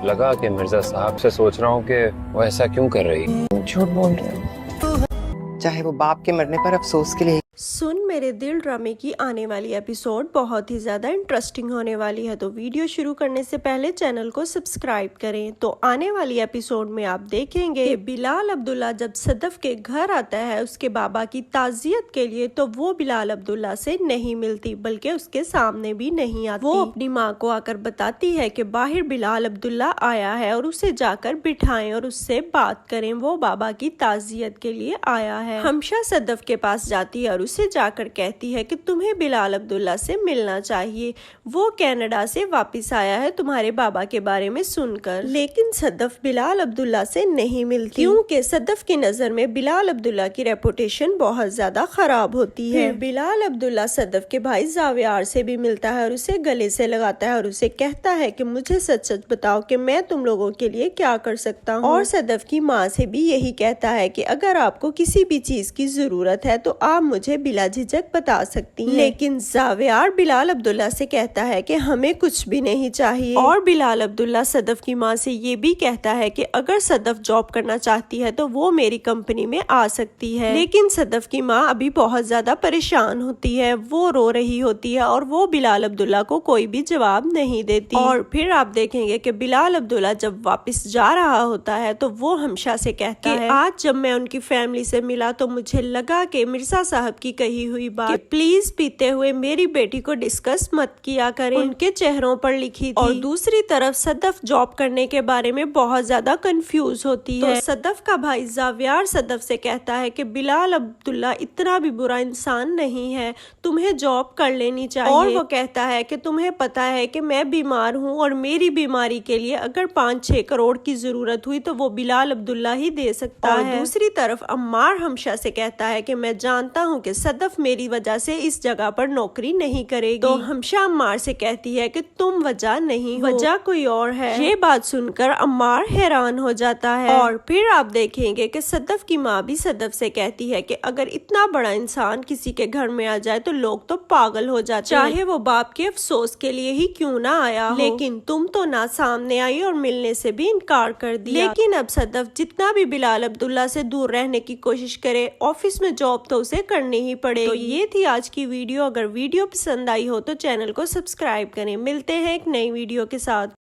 लगा कि मिर्जा साहब से सोच रहा हूँ कि वो ऐसा क्यों कर रही। झूठ बोल रहे हो, चाहे वो बाप के मरने पर अफसोस के लिए। सुन मेरे दिल ड्रामे की आने वाली एपिसोड बहुत ही ज़्यादा इंटरेस्टिंग होने वाली है, तो वीडियो शुरू करने से पहले चैनल को सब्सक्राइब करें। तो आने वाली एपिसोड में आप देखेंगे कि बिलाल अब्दुल्ला जब सदफ के घर आता है उसके बाबा की ताज़ियत के लिए, तो वो बिलाल अब्दुल्ला से नहीं मिलती बल्कि उसके सामने भी नहीं आती। वो अपनी माँ को आकर बताती है कि बाहर बिलाल अब्दुल्ला आया है और उसे जाकर बिठाएं और उससे बात करें, वो बाबा की ताज़ियत के लिए आया है। हमशा सदफ के पास जाती है और उसे जाकर कहती है कि तुम्हें बिलाल अब्दुल्ला से मिलना चाहिए, वो कनाडा से वापस आया है तुम्हारे बाबा के बारे में सुनकर। लेकिन सदफ बिलाल अब्दुल्ला से नहीं मिलती क्योंकि सदफ की नजर में बिलाल अब्दुल्ला की रेपुटेशन बहुत ज्यादा खराब होती है। बिलाल अब्दुल्ला सदफ के भाई जावियार से भी मिलता है और उसे गले से लगाता है और उसे कहता है कि मुझे सच सच बताओ कि मैं तुम लोगों के लिए क्या कर सकता हूँ। और सदफ की माँ से भी यही कहता है कि अगर आपको किसी भी चीज की जरूरत है तो आप मुझे बिला झिझक बता सकती हैं। लेकिन जावियार बिलाल अब्दुल्ला से कहता है कि हमें कुछ भी नहीं चाहिए। और बिलाल अब्दुल्ला सदफ की माँ से ये भी कहता है कि अगर सदफ जॉब करना चाहती है तो वो मेरी कंपनी में आ सकती है। लेकिन सदफ की माँ अभी बहुत ज्यादा परेशान होती है, वो रो रही होती है और वो बिलाल अब्दुल्ला को कोई भी जवाब नहीं देती। और फिर आप देखेंगे कि बिलाल अब्दुल्ला जब वापस जा रहा होता है तो वो हमशा से कहता है आज जब मैं उनकी फैमिली से मिला तो मुझे लगा कि मिर्जा साहब की कही हुई बात प्लीज पीते हुए मेरी बेटी को डिस्कस मत किया करें, उनके चेहरों पर लिखी थी। और दूसरी तरफ सदफ जॉब करने के बारे में बहुत ज्यादा कंफ्यूज होती है। तो सदफ का भाई जावियार सदफ से कहता है कि बिलाल अब्दुल्ला इतना भी बुरा इंसान नहीं है, तुम्हें जॉब कर लेनी चाहिए। और वो कहता है कि तुम्हें पता है कि मैं बीमार हूँ और मेरी बीमारी के लिए अगर 5-6 करोड़ की जरूरत हुई तो वो बिलाल अब्दुल्ला ही दे सकता है। दूसरी तरफ अम्मार हमशा से कहता है कि मैं जानता हूँ कि सदफ मेरी वजह से इस जगह पर नौकरी नहीं करेगी। तो हमशा अम्मार से कहती है कि तुम वजह नहीं हो, वजह कोई और है। ये बात सुनकर अम्मार हैरान हो जाता है। और फिर आप देखेंगे कि सदफ की माँ भी सदफ से कहती है कि अगर इतना बड़ा इंसान किसी के घर में आ जाए तो लोग तो पागल हो जाते हैं, चाहे वो बाप के अफसोस के लिए ही क्यों ना आया हो। लेकिन तुम तो ना सामने आई और मिलने से भी इनकार कर दिया। लेकिन अब सदफ जितना भी बिलाल अब्दुल्ला से दूर रहने की कोशिश करे, ऑफिस में जॉब तो उसे करनी ही पड़ेगी। तो ये थी आज की वीडियो। अगर वीडियो पसंद आई हो तो चैनल को सब्सक्राइब करें। मिलते हैं एक नई वीडियो के साथ।